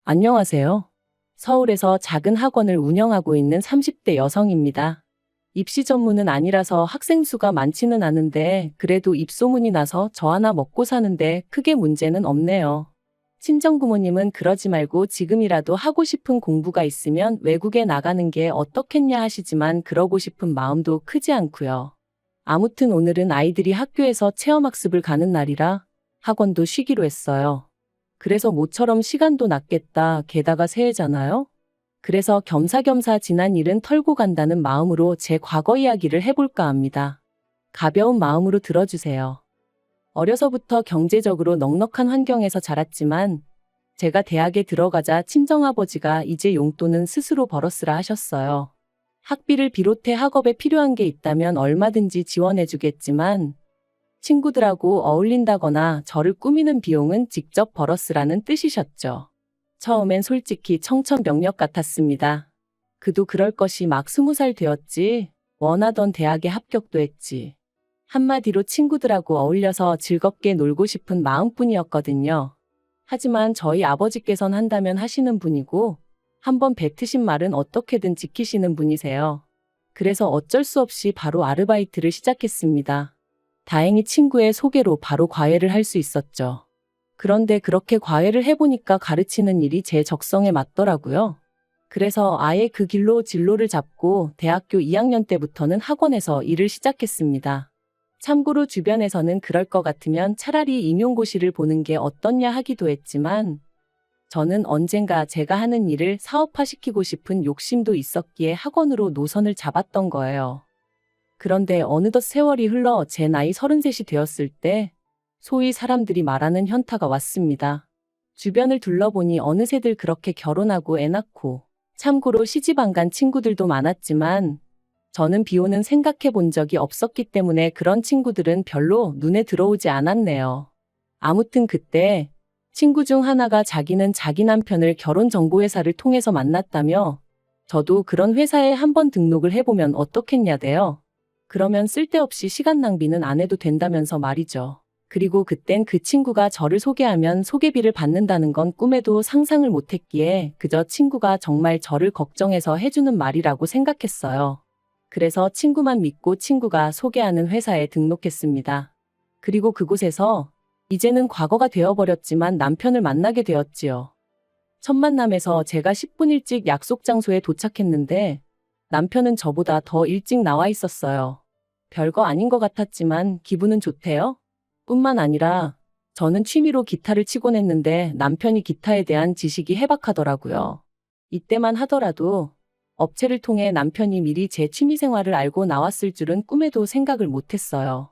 안녕하세요. 서울에서 작은 학원을 운영하고 있는 30대 여성입니다. 입시 전문은 아니라서 학생 수가 많지는 않은데 그래도 입소문이 나서 저 하나 먹고 사는데 크게 문제는 없네요. 친정 부모님은 그러지 말고 지금이라도 하고 싶은 공부가 있으면 외국에 나가는 게 어떻겠냐 하시지만 그러고 싶은 마음도 크지 않고요. 아무튼 오늘은 아이들이 학교에서 체험학습을 가는 날이라 학원도 쉬기로 했어요. 그래서 모처럼 시간도 났겠다. 게다가 새해잖아요? 그래서 겸사겸사 지난 일은 털고 간다는 마음으로 제 과거 이야기를 해볼까 합니다. 가벼운 마음으로 들어주세요. 어려서부터 경제적으로 넉넉한 환경에서 자랐지만 제가 대학에 들어가자 친정아버지가 이제 용돈은 스스로 벌었으라 하셨어요. 학비를 비롯해 학업에 필요한 게 있다면 얼마든지 지원해주겠지만 친구들하고 어울린다거나 저를 꾸미는 비용은 직접 벌었으라는 뜻이셨죠. 처음엔 솔직히 청천벽력 같았습니다. 그도 그럴 것이 막 20살 되었지. 원하던 대학에 합격도 했지. 한마디로 친구들하고 어울려서 즐겁게 놀고 싶은 마음뿐이었거든요. 하지만 저희 아버지께선 한다면 하시는 분이고 한번 뱉으신 말은 어떻게든 지키시는 분이세요. 그래서 어쩔 수 없이 바로 아르바이트를 시작했습니다. 다행히 친구의 소개로 바로 과외를 할 수 있었죠. 그런데 그렇게 과외를 해보니까 가르치는 일이 제 적성에 맞더라고요. 그래서 아예 그 길로 진로를 잡고 대학교 2학년 때부터는 학원에서 일을 시작했습니다. 참고로 주변에서는 그럴 것 같으면 차라리 임용고시를 보는 게 어떻냐 하기도 했지만 저는 언젠가 제가 하는 일을 사업화시키고 싶은 욕심도 있었기에 학원으로 노선을 잡았던 거예요. 그런데 어느덧 세월이 흘러 제 나이 33이 되었을 때 소위 사람들이 말하는 현타가 왔습니다. 주변을 둘러보니 어느새들 그렇게 결혼하고 애 낳고 참고로 시집 안 간 친구들도 많았지만 저는 비혼은 생각해 본 적이 없었기 때문에 그런 친구들은 별로 눈에 들어오지 않았네요. 아무튼 그때 친구 중 하나가 자기는 자기 남편을 결혼정보회사를 통해서 만났다며 저도 그런 회사에 한번 등록을 해보면 어떻겠냐대요. 그러면 쓸데없이 시간 낭비는 안 해도 된다면서 말이죠. 그리고 그땐 그 친구가 저를 소개하면 소개비를 받는다는 건 꿈에도 상상을 못했기에 그저 친구가 정말 저를 걱정해서 해주는 말이라고 생각했어요. 그래서 친구만 믿고 친구가 소개하는 회사에 등록했습니다. 그리고 그곳에서 이제는 과거가 되어버렸지만 남편을 만나게 되었지요. 첫 만남에서 제가 10분 일찍 약속 장소에 도착했는데 남편은 저보다 더 일찍 나와 있었어요. 별거 아닌 것 같았지만 기분은 좋대요. 뿐만 아니라 저는 취미로 기타를 치곤 했는데 남편이 기타에 대한 지식이 해박하더라고요. 이때만 하더라도 업체를 통해 남편이 미리 제 취미생활을 알고 나왔을 줄은 꿈에도 생각을 못했어요.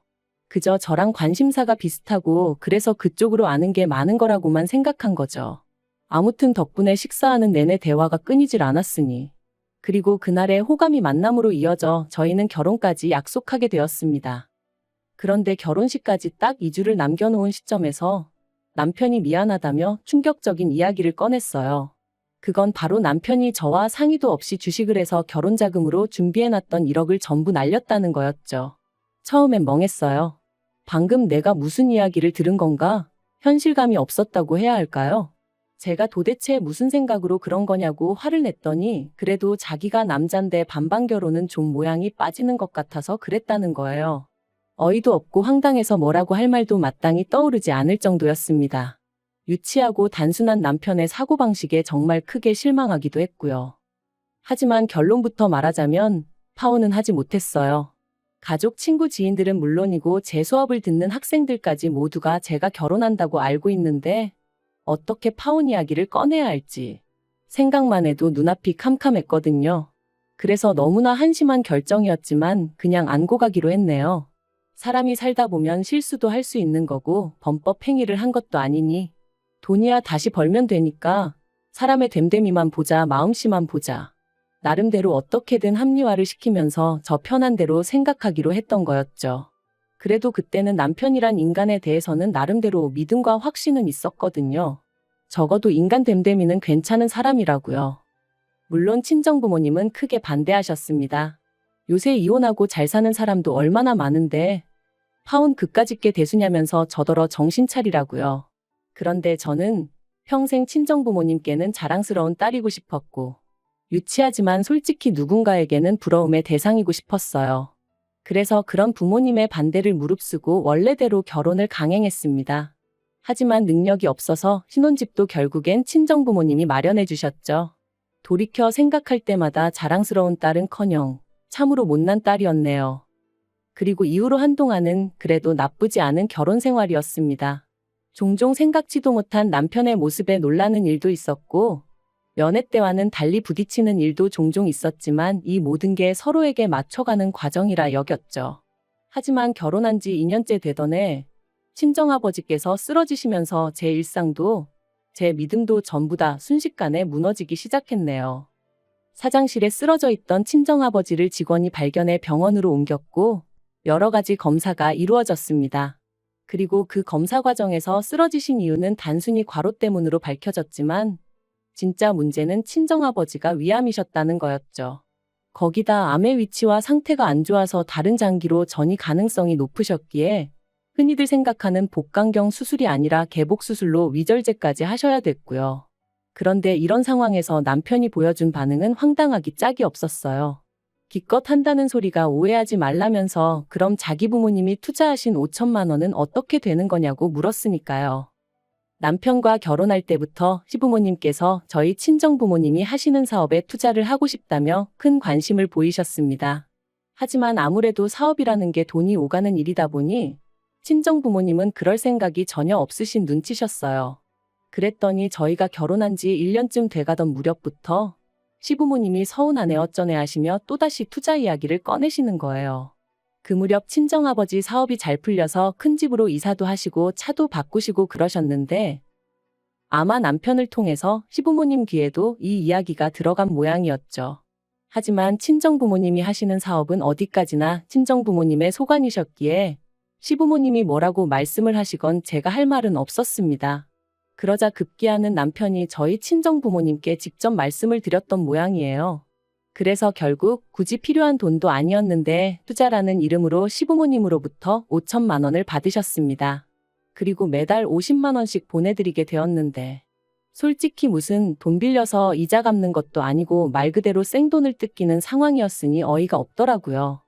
그저 저랑 관심사가 비슷하고 그래서 그쪽으로 아는 게 많은 거라고만 생각한 거죠. 아무튼 덕분에 식사하는 내내 대화가 끊이질 않았으니. 그리고 그날의 호감이 만남으로 이어져 저희는 결혼까지 약속하게 되었습니다. 그런데 결혼식까지 딱 2주를 남겨놓은 시점에서 남편이 미안하다며 충격적인 이야기를 꺼냈어요. 그건 바로 남편이 저와 상의도 없이 주식을 해서 결혼자금으로 준비해놨던 1억을 전부 날렸다는 거였죠. 처음엔 멍했어요. 방금 내가 무슨 이야기를 들은 건가? 현실감이 없었다고 해야 할까요? 제가 도대체 무슨 생각으로 그런 거냐고 화를 냈더니 그래도 자기가 남잔데 반반 결혼은 좀 모양이 빠지는 것 같아서 그랬다는 거예요. 어이도 없고 황당해서 뭐라고 할 말도 마땅히 떠오르지 않을 정도였습니다. 유치하고 단순한 남편의 사고방식에 정말 크게 실망하기도 했고요. 하지만 결론부터 말하자면 파혼은 하지 못했어요. 가족, 친구, 지인들은 물론이고 제 수업을 듣는 학생들까지 모두가 제가 결혼한다고 알고 있는데 어떻게 파혼 이야기를 꺼내야 할지 생각만 해도 눈앞이 캄캄했거든요. 그래서 너무나 한심한 결정이었지만 그냥 안고 가기로 했네요. 사람이 살다 보면 실수도 할 수 있는 거고 범법 행위를 한 것도 아니니 돈이야 다시 벌면 되니까 사람의 됨됨이만 보자, 마음씨만 보자. 나름대로 어떻게든 합리화를 시키면서 저 편한 대로 생각하기로 했던 거였죠. 그래도 그때는 남편이란 인간에 대해서는 나름대로 믿음과 확신은 있었거든요. 적어도 인간 됨됨이는 괜찮은 사람이라고요. 물론 친정부모님은 크게 반대하셨습니다. 요새 이혼하고 잘 사는 사람도 얼마나 많은데 파혼 그까짓 게 대수냐면서 저더러 정신 차리라고요. 그런데 저는 평생 친정부모님께는 자랑스러운 딸이고 싶었고, 유치하지만 솔직히 누군가에게는 부러움의 대상이고 싶었어요. 그래서 그런 부모님의 반대를 무릅쓰고 원래대로 결혼을 강행했습니다. 하지만 능력이 없어서 신혼집도 결국엔 친정부모님이 마련해 주셨죠. 돌이켜 생각할 때마다 자랑스러운 딸은커녕 참으로 못난 딸이었네요. 그리고 이후로 한동안은 그래도 나쁘지 않은 결혼 생활이었습니다. 종종 생각지도 못한 남편의 모습에 놀라는 일도 있었고, 연애 때와는 달리 부딪히는 일도 종종 있었지만 이 모든 게 서로에게 맞춰가는 과정이라 여겼죠. 하지만 결혼한 지 2년째 되던 해 친정아버지께서 쓰러지시면서 제 일상도 제 믿음도 전부 다 순식간에 무너지기 시작했네요. 사장실에 쓰러져 있던 친정아버지를 직원이 발견해 병원으로 옮겼고 여러 가지 검사가 이루어졌습니다. 그리고 그 검사 과정에서 쓰러지신 이유는 단순히 과로 때문으로 밝혀졌지만 진짜 문제는 친정아버지가 위암이셨다는 거였죠. 거기다 암의 위치와 상태가 안 좋아서 다른 장기로 전이 가능성이 높으셨기에 흔히들 생각하는 복강경 수술이 아니라 개복수술로 위절제까지 하셔야 됐고요. 그런데 이런 상황에서 남편이 보여준 반응은 황당하기 짝이 없었어요. 기껏 한다는 소리가 오해하지 말라면서 그럼 자기 부모님이 투자하신 5천만 원은 어떻게 되는 거냐고 물었으니까요. 남편과 결혼할 때부터 시부모님께서 저희 친정부모님이 하시는 사업에 투자를 하고 싶다며 큰 관심을 보이셨습니다. 하지만 아무래도 사업이라는 게 돈이 오가는 일이다 보니 친정부모님은 그럴 생각이 전혀 없으신 눈치셨어요. 그랬더니 저희가 결혼한 지 1년쯤 돼가던 무렵부터 시부모님이 서운하네 어쩌네 하시며 또다시 투자 이야기를 꺼내시는 거예요. 그 무렵 친정아버지 사업이 잘 풀려서 큰 집으로 이사도 하시고 차도 바꾸시고 그러셨는데 아마 남편을 통해서 시부모님 귀에도 이 이야기가 들어간 모양이었죠. 하지만 친정부모님이 하시는 사업은 어디까지나 친정부모님의 소관이셨기에 시부모님이 뭐라고 말씀을 하시건 제가 할 말은 없었습니다. 그러자 급기야는 남편이 저희 친정부모님께 직접 말씀을 드렸던 모양이에요. 그래서 결국 굳이 필요한 돈도 아니었는데 투자라는 이름으로 시부모님으로부터 5천만 원을 받으셨습니다. 그리고 매달 50만 원씩 보내드리게 되었는데 솔직히 무슨 돈 빌려서 이자 갚는 것도 아니고 말 그대로 생돈을 뜯기는 상황이었으니 어이가 없더라고요.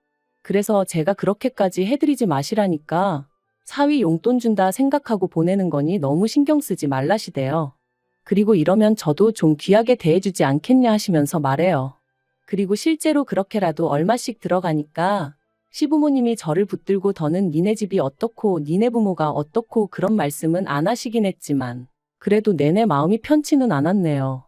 그래서 제가 그렇게까지 해드리지 마시라니까 사위 용돈 준다 생각하고 보내는 거니 너무 신경 쓰지 말라시대요. 그리고 이러면 저도 좀 귀하게 대해주지 않겠냐 하시면서 말해요. 그리고 실제로 그렇게라도 얼마씩 들어가니까 시부모님이 저를 붙들고 더는 니네 집이 어떻고 니네 부모가 어떻고 그런 말씀은 안 하시긴 했지만 그래도 내내 마음이 편치는 않았네요.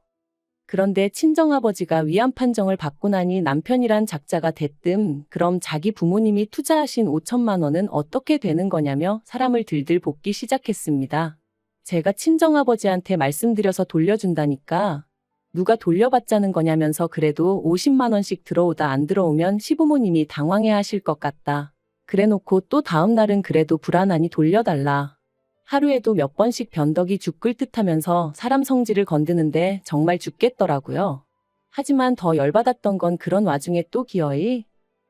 그런데 친정아버지가 위암 판정을 받고 나니 남편이란 작자가 대뜸 그럼 자기 부모님이 투자하신 5천만 원은 어떻게 되는 거냐며 사람을 들들 볶기 시작했습니다. 제가 친정아버지한테 말씀드려서 돌려준다니까 누가 돌려받자는 거냐면서 그래도 50만 원씩 들어오다 안 들어오면 시부모님이 당황해 하실 것 같다. 그래놓고 또 다음 날은 그래도 불안하니 돌려달라. 하루에도 몇 번씩 변덕이 죽을 듯하면서 사람 성질을 건드는데 정말 죽겠더라고요. 하지만 더 열받았던 건 그런 와중에 또 기어이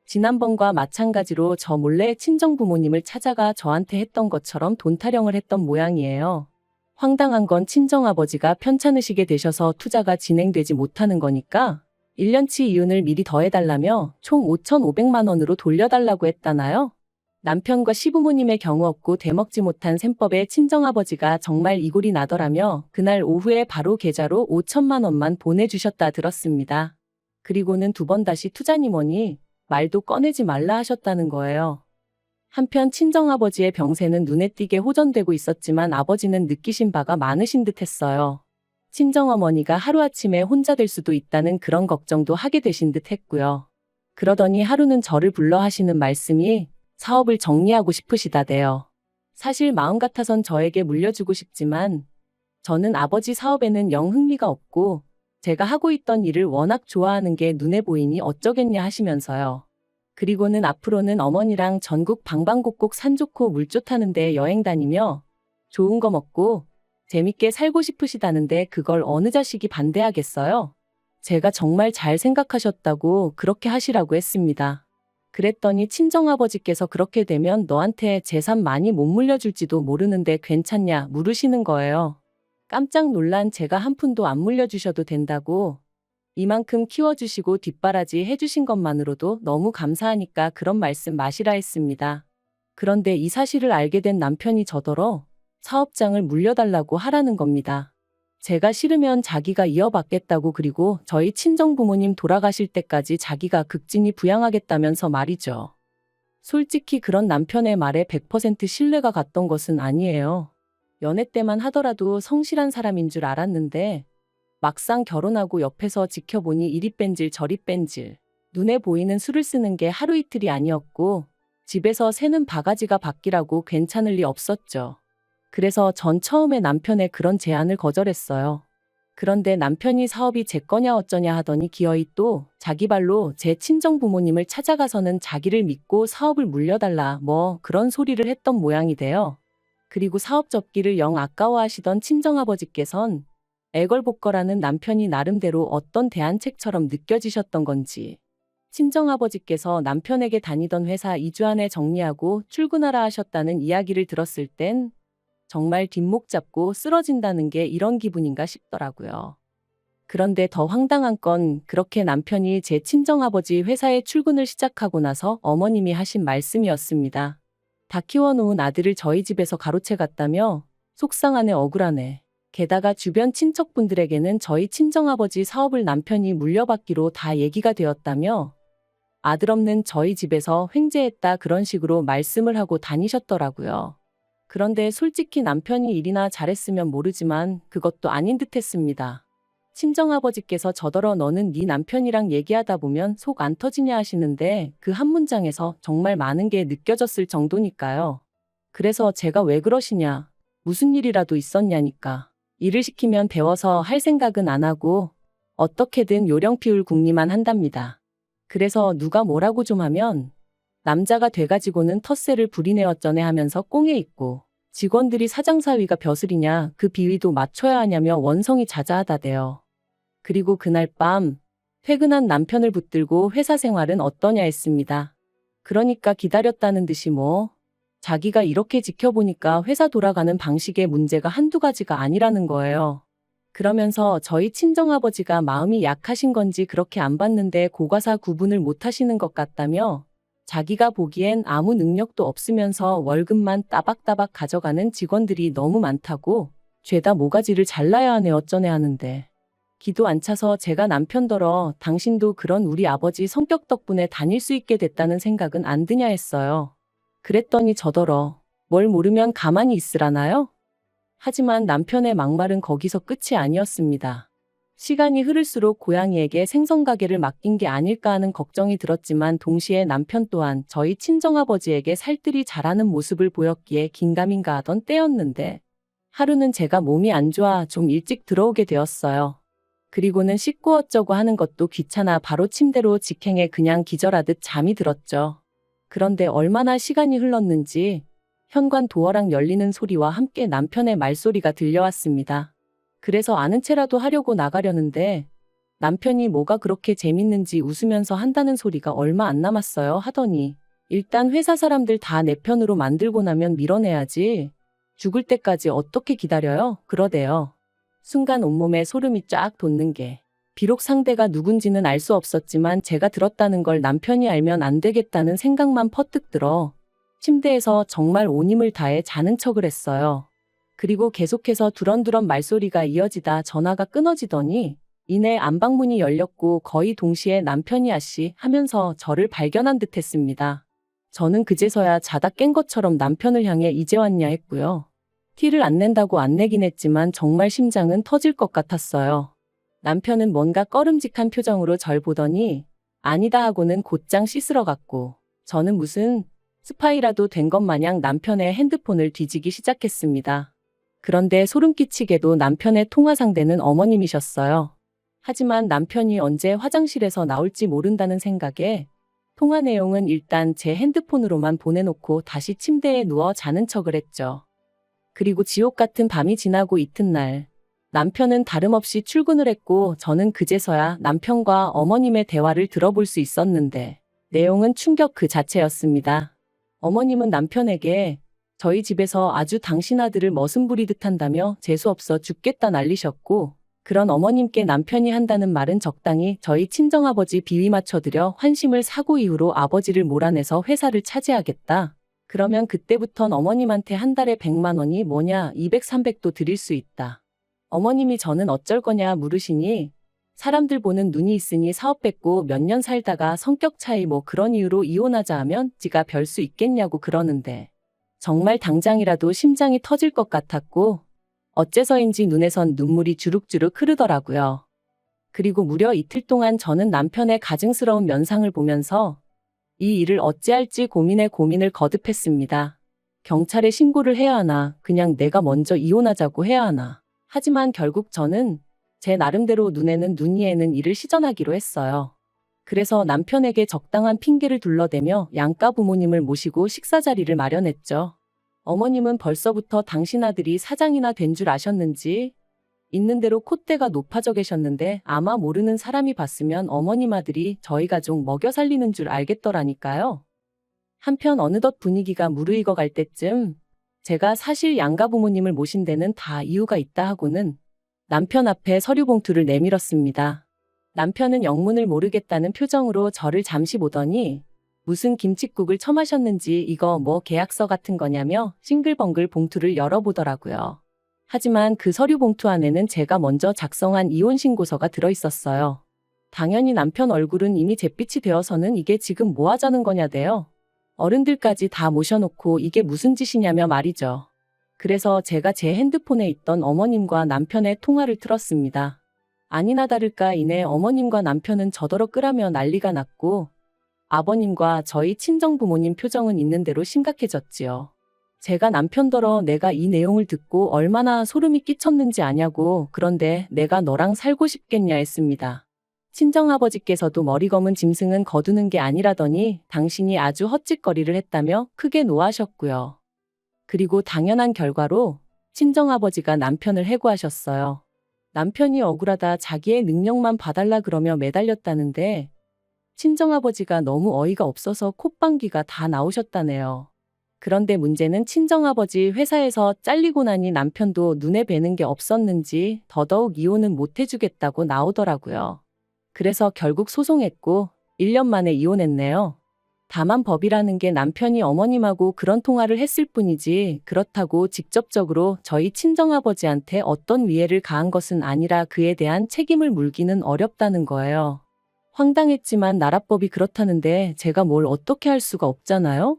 지난번과 마찬가지로 저 몰래 친정부모님을 찾아가 저한테 했던 것처럼 돈 타령을 했던 모양이에요. 황당한 건 친정아버지가 편찮으시게 되셔서 투자가 진행되지 못하는 거니까 1년치 이윤을 미리 더해달라며 총 5,500만 원으로 돌려달라고 했다나요? 남편과 시부모님의 경우 없고 되먹지 못한 셈법에 친정아버지가 정말 이골이 나더라며 그날 오후에 바로 계좌로 5천만 원만 보내주셨다 들었습니다. 그리고는 두 번 다시 투자니 뭐니 말도 꺼내지 말라 하셨다는 거예요. 한편 친정아버지의 병세는 눈에 띄게 호전되고 있었지만 아버지는 느끼신 바가 많으신 듯 했어요. 친정어머니가 하루아침에 혼자 될 수도 있다는 그런 걱정도 하게 되신 듯 했고요. 그러더니 하루는 저를 불러 하시는 말씀이 사업을 정리하고 싶으시다대요. 사실 마음 같아선 저에게 물려주고 싶지만 저는 아버지 사업에는 영 흥미가 없고 제가 하고 있던 일을 워낙 좋아하는 게 눈에 보이니 어쩌겠냐 하시면서요. 그리고는 앞으로는 어머니랑 전국 방방곡곡 산 좋고 물 좋다는 데 여행 다니며 좋은 거 먹고 재밌게 살고 싶으시다는데 그걸 어느 자식이 반대하겠어요? 제가 정말 잘 생각하셨다고 그렇게 하시라고 했습니다. 그랬더니 친정아버지께서 그렇게 되면 너한테 재산 많이 못 물려줄지도 모르는데 괜찮냐 물으시는 거예요. 깜짝 놀란 제가 한 푼도 안 물려주셔도 된다고, 이만큼 키워주시고 뒷바라지 해주신 것만으로도 너무 감사하니까 그런 말씀 마시라 했습니다. 그런데 이 사실을 알게 된 남편이 저더러 사업장을 물려달라고 하라는 겁니다. 제가 싫으면 자기가 이어받겠다고, 그리고 저희 친정 부모님 돌아가실 때까지 자기가 극진히 부양하겠다면서 말이죠. 솔직히 그런 남편의 말에 100% 신뢰가 갔던 것은 아니에요. 연애 때만 하더라도 성실한 사람인 줄 알았는데 막상 결혼하고 옆에서 지켜보니 이리 뺀질 저리 뺀질, 눈에 보이는 수를 쓰는 게 하루 이틀이 아니었고 집에서 새는 바가지가 바뀌라고 괜찮을 리 없었죠. 그래서 전 처음에 남편의 그런 제안을 거절했어요. 그런데 남편이 사업이 제 거냐 어쩌냐 하더니 기어이 또 자기 발로 제 친정 부모님을 찾아가서는 자기를 믿고 사업을 물려달라 뭐 그런 소리를 했던 모양이 돼요. 그리고 사업 접기를 영 아까워하시던 친정아버지께선 애걸복걸하는 남편이 나름대로 어떤 대안책처럼 느껴지셨던 건지 친정아버지께서 남편에게 다니던 회사 2주 안에 정리하고 출근하라 하셨다는 이야기를 들었을 땐 정말 뒷목 잡고 쓰러진다는 게 이런 기분인가 싶더라고요. 그런데 더 황당한 건 그렇게 남편이 제 친정아버지 회사에 출근을 시작하고 나서 어머님이 하신 말씀이었습니다. 다 키워놓은 아들을 저희 집에서 가로채 갔다며 속상하네 억울하네. 게다가 주변 친척분들에게는 저희 친정아버지 사업을 남편이 물려받기로 다 얘기가 되었다며 아들 없는 저희 집에서 횡재했다 그런 식으로 말씀을 하고 다니셨더라고요. 그런데 솔직히 남편이 일이나 잘했으면 모르지만 그것도 아닌 듯 했습니다. 친정아버지께서 저더러 너는 네 남편이랑 얘기하다 보면 속 안 터지냐 하시는데 그 한 문장에서 정말 많은 게 느껴졌을 정도니까요. 그래서 제가 왜 그러시냐, 무슨 일이라도 있었냐니까. 일을 시키면 배워서 할 생각은 안 하고 어떻게든 요령 피울 궁리만 한답니다. 그래서 누가 뭐라고 좀 하면 남자가 돼가지고는 텃세를 부리네 어쩌네 하면서 꽁에 있고 직원들이 사장사위가 벼슬이냐 그 비위도 맞춰야 하냐며 원성이 자자하다대요. 그리고 그날 밤 퇴근한 남편을 붙들고 회사 생활은 어떠냐 했습니다. 그러니까 기다렸다는 듯이 뭐 자기가 이렇게 지켜보니까 회사 돌아가는 방식의 문제가 한두 가지가 아니라는 거예요. 그러면서 저희 친정아버지가 마음이 약하신 건지 그렇게 안 봤는데 고가사 구분을 못 하시는 것 같다며 자기가 보기엔 아무 능력도 없으면서 월급만 따박따박 가져가는 직원들이 너무 많다고 죄다 모가지를 잘라야 하네 어쩌네 하는데 기도 안 차서 제가 남편더러 당신도 그런 우리 아버지 성격 덕분에 다닐 수 있게 됐다는 생각은 안 드냐 했어요. 그랬더니 저더러 뭘 모르면 가만히 있으라나요? 하지만 남편의 막말은 거기서 끝이 아니었습니다. 시간이 흐를수록 고양이에게 생선가게를 맡긴 게 아닐까 하는 걱정이 들었지만 동시에 남편 또한 저희 친정아버지에게 살뜰히 잘하는 모습을 보였기에 긴가민가 하던 때였는데 하루는 제가 몸이 안 좋아 좀 일찍 들어오게 되었어요. 그리고는 씻고 어쩌고 하는 것도 귀찮아 바로 침대로 직행해 그냥 기절하듯 잠이 들었죠. 그런데 얼마나 시간이 흘렀는지 현관 도어락 열리는 소리와 함께 남편의 말소리가 들려왔습니다. 그래서 아는 체라도 하려고 나가려는데 남편이 뭐가 그렇게 재밌는지 웃으면서 한다는 소리가 얼마 안 남았어요 하더니 일단 회사 사람들 다 내 편으로 만들고 나면 밀어내야지. 죽을 때까지 어떻게 기다려요? 그러대요. 순간 온몸에 소름이 쫙 돋는 게 비록 상대가 누군지는 알 수 없었지만 제가 들었다는 걸 남편이 알면 안 되겠다는 생각만 퍼뜩 들어 침대에서 정말 온 힘을 다해 자는 척을 했어요. 그리고 계속해서 두런두런 말소리가 이어지다 전화가 끊어지더니 이내 안방문이 열렸고 거의 동시에 남편이 아씨 하면서 저를 발견한 듯 했습니다. 저는 그제서야 자다 깬 것처럼 남편을 향해 이제 왔냐 했고요. 티를 안 낸다고 안 내긴 했지만 정말 심장은 터질 것 같았어요. 남편은 뭔가 꺼름직한 표정으로 절 보더니 아니다 하고는 곧장 씻으러 갔고 저는 무슨 스파이라도 된 것 마냥 남편의 핸드폰을 뒤지기 시작했습니다. 그런데 소름 끼치게도 남편의 통화 상대는 어머님이셨어요. 하지만 남편이 언제 화장실에서 나올지 모른다는 생각에 통화 내용은 일단 제 핸드폰으로만 보내놓고 다시 침대에 누워 자는 척을 했죠. 그리고 지옥 같은 밤이 지나고 이튿날 남편은 다름없이 출근을 했고 저는 그제서야 남편과 어머님의 대화를 들어볼 수 있었는데 내용은 충격 그 자체였습니다. 어머님은 남편에게 저희 집에서 아주 당신 아들을 머슴 부리듯 한다며 재수없어 죽겠다 난리셨고, 그런 어머님께 남편이 한다는 말은 적당히 저희 친정아버지 비위 맞춰드려 환심을 사고 이후로 아버지를 몰아내서 회사를 차지하겠다. 그러면 그때부턴 어머님한테 한 달에 100만 원이 뭐냐 200, 300도 드릴 수 있다. 어머님이 저는 어쩔 거냐 물으시니 사람들 보는 눈이 있으니 사업 뺏고 몇 년 살다가 성격 차이 뭐 그런 이유로 이혼하자 하면 지가 별 수 있겠냐고 그러는데 정말 당장이라도 심장이 터질 것 같았고 어째서인지 눈에선 눈물이 주룩주룩 흐르더라고요. 그리고 무려 이틀 동안 저는 남편의 가증스러운 면상을 보면서 이 일을 어찌할지 고민에 고민을 거듭했습니다. 경찰에 신고를 해야 하나, 그냥 내가 먼저 이혼하자고 해야 하나. 하지만 결국 저는 제 나름대로 눈에는 눈 이에는 일을 시전하기로 했어요. 그래서 남편에게 적당한 핑계를 둘러대며 양가 부모님을 모시고 식사 자리를 마련했죠. 어머님은 벌써부터 당신 아들이 사장이나 된 줄 아셨는지 있는 대로 콧대가 높아져 계셨는데 아마 모르는 사람이 봤으면 어머님 아들이 저희 가족 먹여 살리는 줄 알겠더라니까요. 한편 어느덧 분위기가 무르익어 갈 때쯤 제가 사실 양가 부모님을 모신 데는 다 이유가 있다 하고는 남편 앞에 서류 봉투를 내밀었습니다. 남편은 영문을 모르겠다는 표정으로 저를 잠시 보더니 무슨 김칫국을 처마셨는지 이거 뭐 계약서 같은 거냐며 싱글벙글 봉투를 열어보더라고요. 하지만 그 서류 봉투 안에는 제가 먼저 작성한 이혼신고서가 들어있었어요. 당연히 남편 얼굴은 이미 잿빛이 되어서는 이게 지금 뭐 하자는 거냐대요. 어른들까지 다 모셔놓고 이게 무슨 짓이냐며 말이죠. 그래서 제가 제 핸드폰에 있던 어머님과 남편의 통화를 틀었습니다. 아니나 다를까 이내 어머님과 남편은 저더러 끄라며 난리가 났고 아버님과 저희 친정부모님 표정은 있는 대로 심각해졌지요. 제가 남편더러 내가 이 내용을 듣고 얼마나 소름이 끼쳤는지 아냐고 그런데 내가 너랑 살고 싶겠냐 했습니다. 친정아버지께서도 머리 검은 짐승은 거두는 게 아니라더니 당신이 아주 헛짓거리를 했다며 크게 노하셨고요. 그리고 당연한 결과로 친정아버지가 남편을 해고하셨어요. 남편이 억울하다 자기의 능력만 봐달라 그러며 매달렸다는데 친정아버지가 너무 어이가 없어서 콧방귀가 다 나오셨다네요. 그런데 문제는 친정아버지 회사에서 잘리고 나니 남편도 눈에 뵈는 게 없었는지 더더욱 이혼은 못 해주겠다고 나오더라고요. 그래서 결국 소송했고 1년 만에 이혼했네요. 다만 법이라는 게 남편이 어머님하고 그런 통화를 했을 뿐이지 그렇다고 직접적으로 저희 친정아버지한테 어떤 위해를 가한 것은 아니라 그에 대한 책임을 물기는 어렵다는 거예요. 황당했지만 나라법이 그렇다는데 제가 뭘 어떻게 할 수가 없잖아요?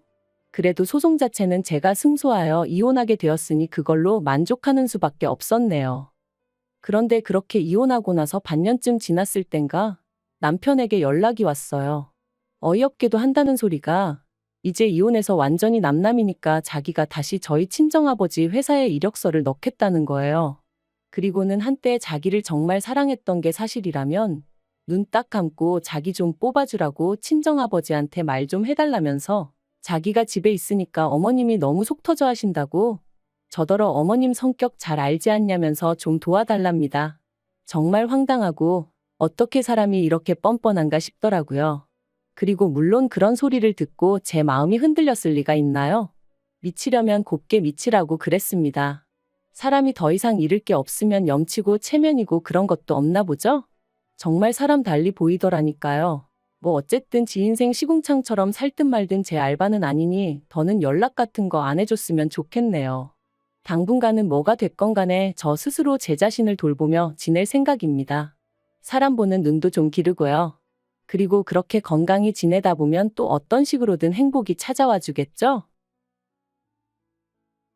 그래도 소송 자체는 제가 승소하여 이혼하게 되었으니 그걸로 만족하는 수밖에 없었네요. 그런데 그렇게 이혼하고 나서 반년쯤 지났을 땐가 남편에게 연락이 왔어요. 어이없게도 한다는 소리가 이제 이혼해서 완전히 남남이니까 자기가 다시 저희 친정아버지 회사에 이력서를 넣겠다는 거예요. 그리고는 한때 자기를 정말 사랑했던 게 사실이라면 눈 딱 감고 자기 좀 뽑아주라고 친정아버지한테 말 좀 해달라면서 자기가 집에 있으니까 어머님이 너무 속 터져 하신다고 저더러 어머님 성격 잘 알지 않냐면서 좀 도와달랍니다. 정말 황당하고 어떻게 사람이 이렇게 뻔뻔한가 싶더라고요. 그리고 물론 그런 소리를 듣고 제 마음이 흔들렸을 리가 있나요? 미치려면 곱게 미치라고 그랬습니다. 사람이 더 이상 잃을 게 없으면 염치고 체면이고 그런 것도 없나 보죠? 정말 사람 달리 보이더라니까요. 뭐 어쨌든 지 인생 시궁창처럼 살든 말든 제 알바는 아니니 더는 연락 같은 거 안 해줬으면 좋겠네요. 당분간은 뭐가 됐건 간에 저 스스로 제 자신을 돌보며 지낼 생각입니다. 사람 보는 눈도 좀 기르고요. 그리고 그렇게 건강히 지내다 보면 또 어떤 식으로든 행복이 찾아와 주겠죠?